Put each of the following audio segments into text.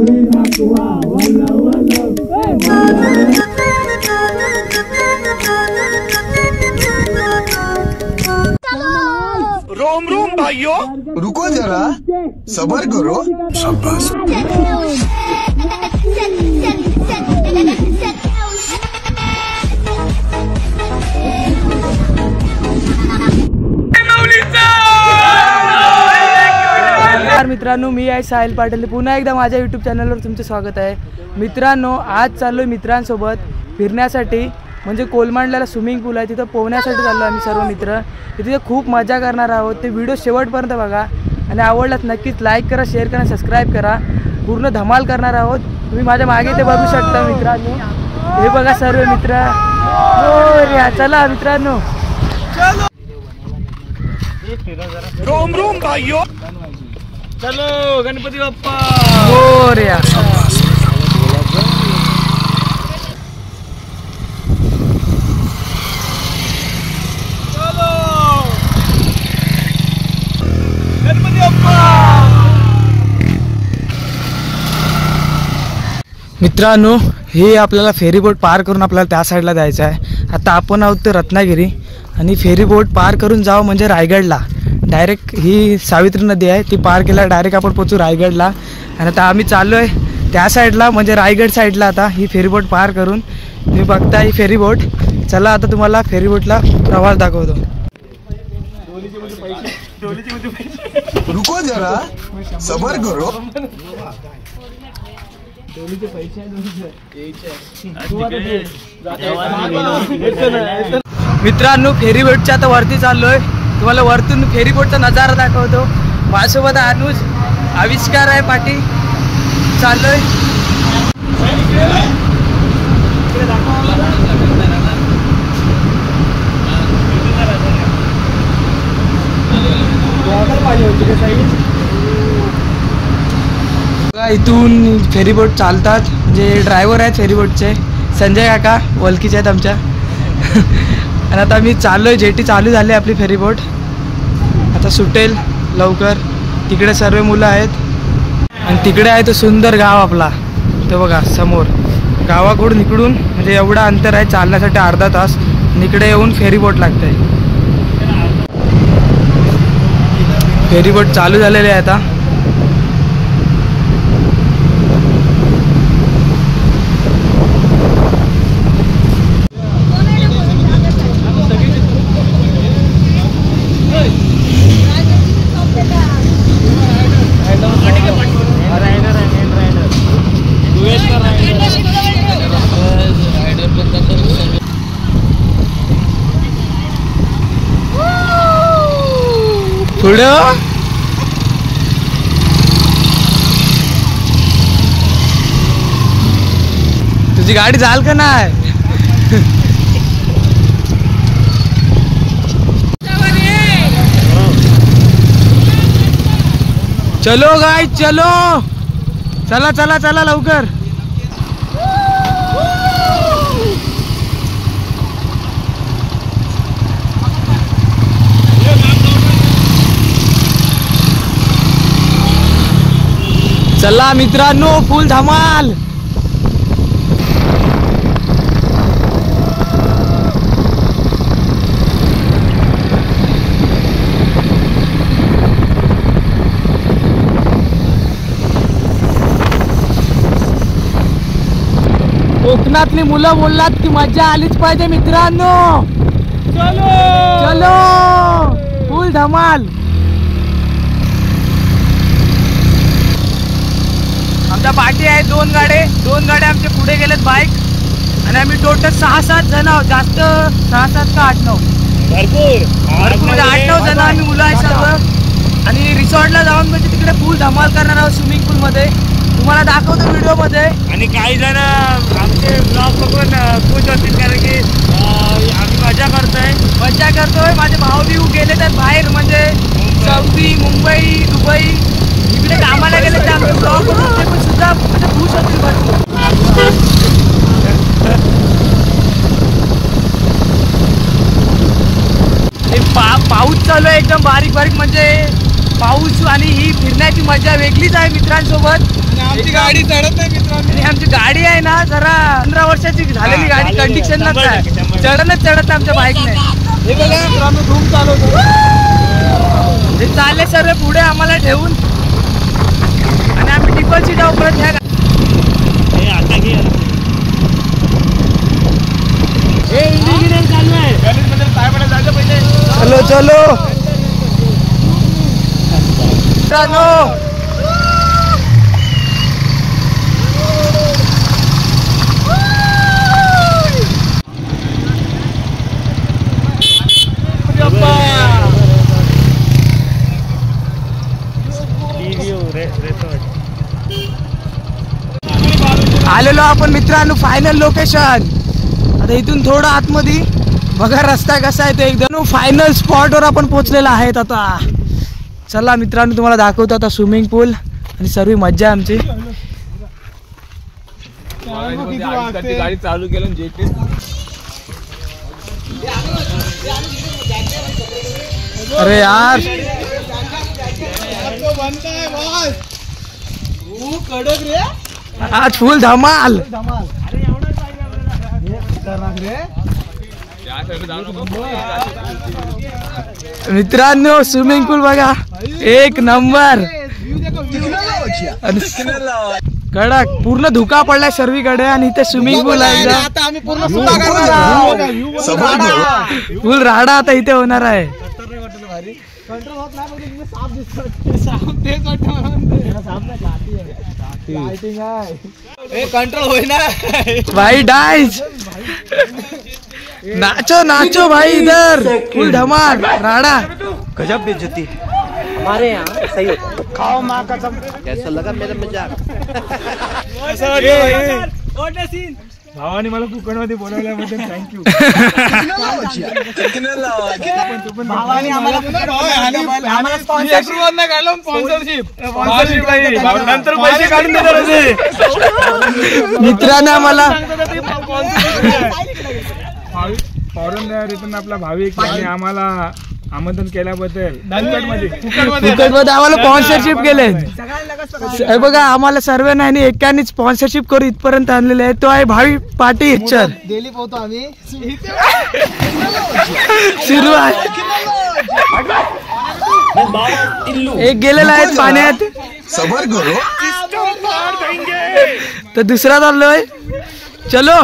Rome Rome भाइयों, रुको जरा, सब्र करो। शाबाश। मित्रांनो, मी आहे साहिल पाटील। पुन्हा एकदा माझ्या यूट्यूब चॅनलवर तुमचे स्वागत आहे। मित्रांनो, आज चाललोय मित्रांसोबत फिरण्यासाठी, म्हणजे कोलमांडल्याला स्विमिंग पूल आहे, तिथं पोहण्यासाठी चाललो आम्ही सर्व मित्र। तिथे खूप मजा करणार आहोत। ते व्हिडिओ शेवटपर्यंत बघा आणि आवडल्यास नक्कीच लाईक करा, शेअर करा, सबस्क्राईब करा। पूर्ण धमाल करणार आहोत। तुम्ही माझ्या मागे ते बघू शकता मित्रांनो। हे बघा सर्व मित्र। चला मित्रांनो, रोम रोम भाइयों, चलो गणपती बाप्पा मोरया। मित्रांनो, हे आपल्याला फेरीबोट पार करून आपल्याला त्या साईडला जायचं आहे। आता आपण आहोत ते रत्नागिरी आणि फेरीबोट पार करून जावं म्हणजे रायगडला। डायरेक्ट ही सावित्री नदी आहे, ती पार केला डायरेक्ट आपण पोचू रायगडला। आणि आता आम्ही चाललो आहे त्या साईडला, म्हणजे रायगड साईडला। आता ही फेरीबोट पार करून तुम्ही बघता ही फेरीबोट। चला आता तुम्हाला फेरीबोटला प्रवास दाखवतो। रुको जरा, सब्र करो। मित्रांनो, फेरीबोटच्या आता वरती चाललोय। तुम्हाला वरतून फेरीबोटचा नजारा दाखवतो। माझ्यासोबत अनुज, आविष्कार आहे पाटी, चाललोय। इथून फेरीबोट चालतात, जे ड्रायव्हर आहेत फेरीबोटचे संजय काका, ओळखीचे आहेत आमच्या। आणि आता मी चाललोय, जेटी चालू झाली आपली फेरीबोट, आता सुटेल लवकर। तिकडे सर्व मुलं आहेत आणि तिकडे आहे तो सुंदर गाव आपला, तो बघा समोर। गावाकडून इकडून म्हणजे एवढा अंतर आहे चालण्यासाठी, अर्धा तास। इकडे येऊन फेरीबोट लागते। फेरीबोट चालू झालेली आहे आता। पुढं तुझी गाडी जाल का नाही? चलो गाइस, चलो, चला चला चला लवकर। चला मित्रांनो, फुल धमाल। कोकणातली मुलं बोललात की मजा आलीच पाहिजे मित्रांनो। चलो चलो, फुल धमाल। आमच्या पाठी आहे दोन गाड्या आमचे पुढे गेलेत बाईक। आणि आम्ही टोटल 6-7 जण आहोत, जास्त 6-7 का 8-9 भरपूर म्हणजे 8-9 जण आम्ही मुलं आहे सर्व। आणि रिसॉर्टला जाऊन म्हणजे तिकडे फुल धमाल करणार आहोत स्विमिंग पूल मध्ये, तुम्हाला दाखवतो व्हिडिओ मध्ये। आणि काही जण आमचे ब्लॉग बघून खुश होतील, कारण की आम्ही मजा करतोय। माझे भाऊ बिऊ गेले तर बाहेर, म्हणजे सौदी, मुंबई, दुबई इकडे कामाला गेले, तर आमचे ब्लॉग बघून ते पण सुद्धा म्हणजे खुश होतील भरपूर। पाऊस चालू आहे एकदम बारीक बारीक, म्हणजे पाऊस आणि ही फिरण्याची मजा वेगळीच आहे मित्रांसोबत। आमची गाडी चढत नाही मित्रांनो. आणि आमची गाडी आहे ना जरा 15 वर्षाची झालेली गाडी, कंडिशनलाच आहे, चढत आमच्या बाईकने. हे बघा मित्रांनो धूम चालवतो. हे चालले सर्व पुढे आम्हाला ठेवून आणि आम्ही टिपलची जाऊ परत ह्या. चलो चलो मित्रांनो, आलेलो आपण मित्रांनो फायनल लोकेशन. आता इथून थोडं आतमध्ये बघा रस्ता कसा आहे, तो एकदम फायनल स्पॉटवर आपण पोहोचलेला आहेत. आता चला मित्रांनो, तुम्हाला दाखवतो आता स्विमिंग पूल आणि सर्व मज्जा आहे आमची. गाडी चालू केलं जेटी. अरे यार कडक रे, आज फुल धमाल. मित्रांनो स्विमिंग पूल बघा, एक नंबर. कडक पूर्ण धुका पडलाय सर्वीकडे आणि इथे स्विमिंग पूल आहे. आता आम्ही पूर्ण सुद्धा करणार आहोत. सबर करो. फुल राडा आता इथे होणार आहे. कंट्रोल होत नाही, बघ तुम्ही साप दिसतो. साप तेच लाइटिंग आहे. ए कंट्रोल होईना भाई डाइस. नाचो नाचो भाई, इधर फुल धमाल राडा. गजब बेइज्जती हमारे यहाँ सही होता है। खाओ माँ कसम. कैसा लगा मेरा मजाक? भावाने मला कोकणमध्ये बोलवल्याबद्दल थँक्यू. भावाने आम्हाला स्पॉन्सरशिप नंतर पैसे काढून देणार. मित्रांनो मला फॉरेन रिटर्न आपला भाविक यांनी आम्हाला आमंत्रण केल्याबद्दल फुकटमध्ये आम्हाला स्पॉन्सरशिप केले. हे बघा आम्हाला सर्वांना आणि एकाने स्पॉन्सरशिप करू इथपर्यंत आणलेले आहे. तो आहे भावी पाटी इच्छर. डेली पोहतो आम्ही. सुरू आहे, एक गेलेला आहे पाण्यात, सबर करो. तर दुसरा चाललोय. चलो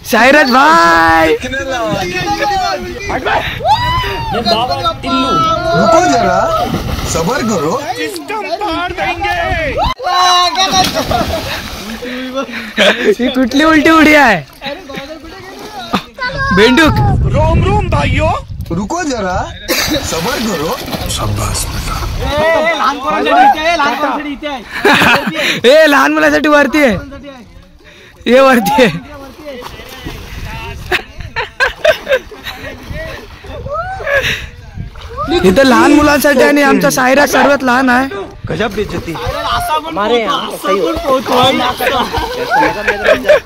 सायराज भाई. रुको जरा, सबर करो. ही कुठली उलटी उडी आहे बेंडूक. रोम रोम भाइयों. रुको जरा, सबर करो. शाबाश बेटा. ए लहान मुलासाठी वरती आहे, हे वरती आहे. इथं लहान मुलांसाठी आणि आमचा सायरा सर्वात लहान आहे. गजब बेइज्जती हमारे यहाँ सही होता है। कैसा लगा मेरा मजाक?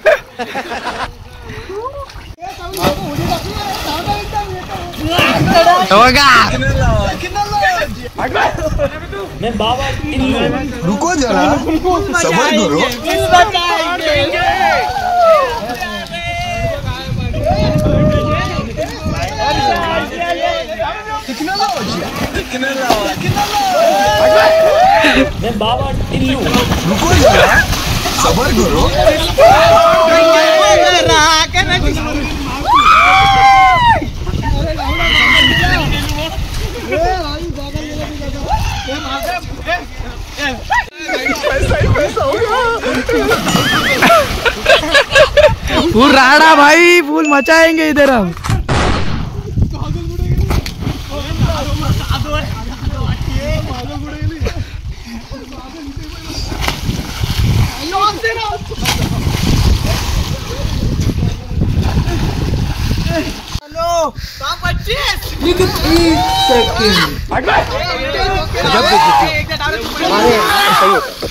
रुको जरा, सबर करो. रुको जरा, सबर करो. फुल राडा भाई, फुल मचाएंगे इधर हम.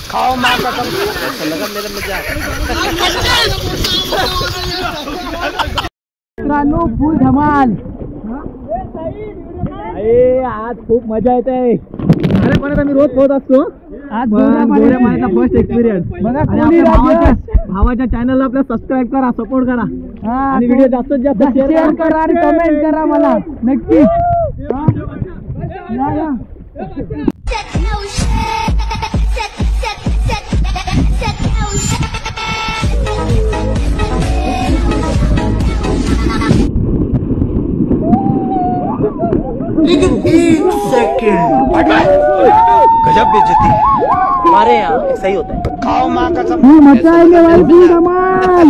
खाओ माँ कसम. कैसा लगा मेरा मजाक? मित्रांनो फुल धमाल. आज खूप मजा येते. अरे पण आता मी रोज पोहत असतो. आज गोऱ्या पाण्याचा फर्स्ट एक्सपिरियन्स. भावाच्या चॅनलला आपल्या सबस्क्राईब करा, सपोर्ट करा आणि व्हिडिओ जास्तीत जास्त शेअर करा आणि कमेंट करा मला नक्की. गजब बेइज्जती. हमारे यहाँ ऐसा ही होता है. खाओ माँ कसम. मचाएंगे भाई फुल धमाल.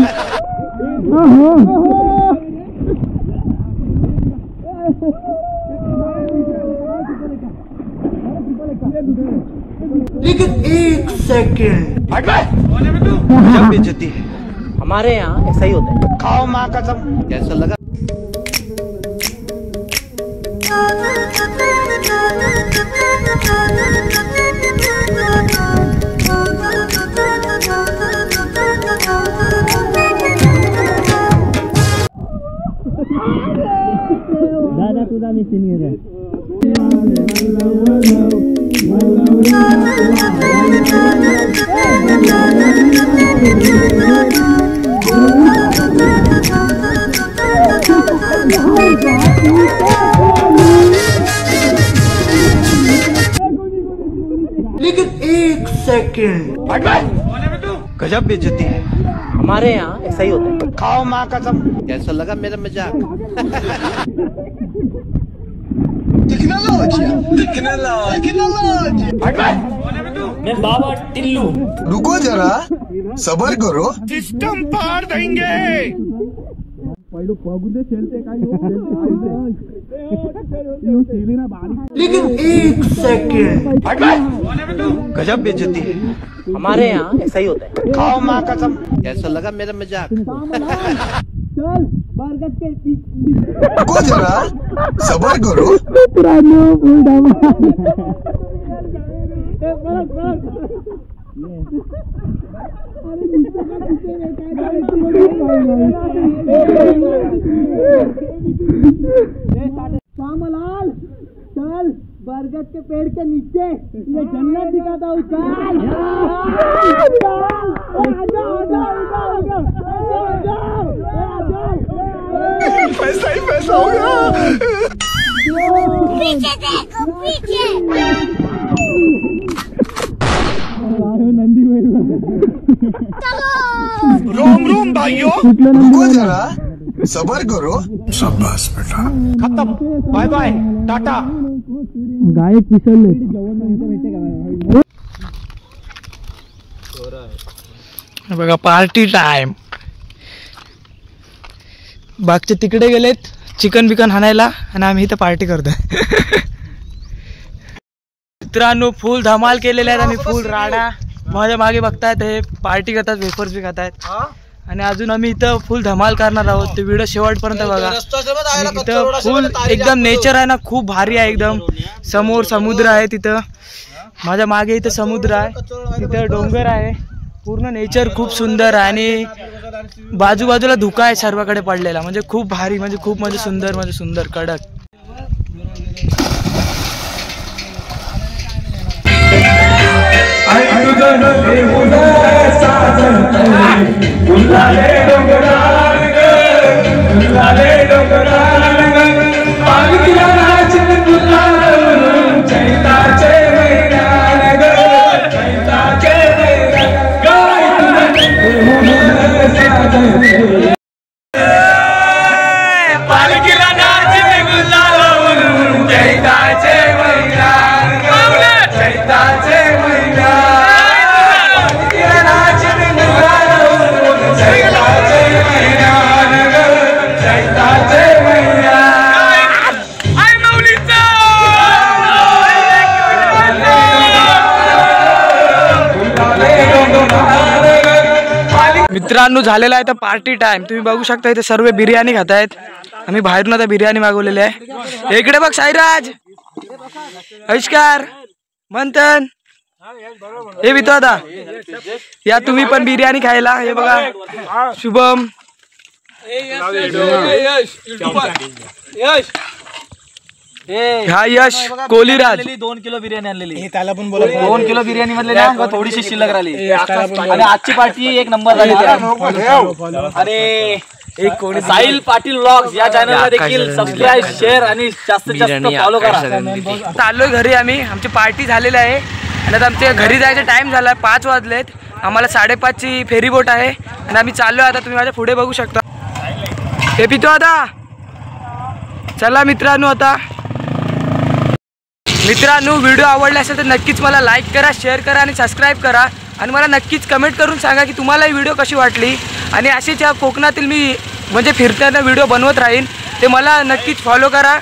लेकिन एक सेकंड. गजब बेइज्जती. हमारे यहाँ ऐसा ही होता है. खाओ माँ कसम. कैसा लगा? दादा तुझा मी सिनियर आहे. लेकिन एक सेकंड. गजब बेइज्जती. हमारे यहाँ ऐसा ही होता है. खाओ माँ कसम. कैसा लगा मेरा मजाक? टेक्नोलॉजी. मैं बाबा टिल्लू. रुको जरा, सबर करो. सिस्टम पार देंगे. लेकिन एक सेकंड. गजब बेइज्जती. हमारे यहाँ ऐसा ही होता है. खाओ माँ कसम. कैसा लगा मेरा मजाक? चल बरगद के रुको जरा, सबर करो. श्यामलाल चल बरगद के पेड़ के नीचे ये जन्नत दिखाता हूँ. पैसा ही पैसा हो गया. पीछे देखो पीछे. रोम रोम भाइयों. रुको जरा, सबर करो. शाबाश बेटा. खत्म. Bye bye. टाटा. गायक पिसळले. बघा पार्टी टाइम. बागचे तिकडे गेलेत चिकन बिकन हाणायला आणि आम्ही इथं पार्टी करतोय. मित्रांनो फुल धमाल केलेले आहेत आम्ही. फुल राडा. माझ्या मागे बघतायत हे पार्टी करतात, वेफर्स बी खातायत आणि अजून आम्ही इथं फुल धमाल करणार आहोत. ते व्हिडिओ शेवटपर्यंत बघा. इथं फुल एकदम नेचर आहे ना, खूप भारी आहे एकदम. समोर समुद्र आहे तिथं. माझ्या मागे इथं समुद्र आहे, तिथं डोंगर आहे. पूर्ण नेचर खूप सुंदर आहे आणि बाजूबाजूला धुका आहे सर्वाकडे पडलेला. म्हणजे खूप भारी, म्हणजे खूप म्हणजे सुंदर कडक. मित्रांनो झालेला आहे तर पार्टी टाइम. तुम्ही बघू शकता इथे सर्व बिर्याणी खात आहेत. आम्ही बाहेरून आता बिर्याणी मागवलेली आहे. इकडे बघ साईराज, आविष्कार, मंथन, हे बितो आता या तुम्ही पण बिर्याणी खायला. हे बघा शुभम, हा यश कोहलीराज 2 किलो बिर्याणी आणलेली. त्याला पण बोला 2 किलो बिर्याणी मधले ना थोडीशी शिल्लक राहिली. आणि आजची पार्टी एक नंबर झाली. आणि साहिल पाटील व्लॉग्स या चॅनलला देखील सबस्क्राईब, शेअर आणि जास्तीत जास्त फॉलो करा. चाललोय घरी आम्ही. आमची पार्टी झालेली आहे आणि आता आमच्या घरी जायचा टाइम झाला. 5 वाजलेत. आम्हाला 5:30ची फेरी बोट आहे आणि आम्ही चाललोय. आता तुम्ही माझ्या पुढे बघू शकता. हे पितो आता. चला मित्रांनो, आता मित्रांनो व्हिडिओ आवडला असेल तर नक्कीच मला लाईक करा, शेअर करा आणि सबस्क्राईब करा. आणि मला नक्कीच कमेंट करून सांगा की तुम्हाला ही व्हिडिओ कशी वाटली. आणि असेच या कोकणातील मी म्हणजे फिरताना व्हिडिओ बनवत राहीन, ते मला नक्कीच फॉलो करा.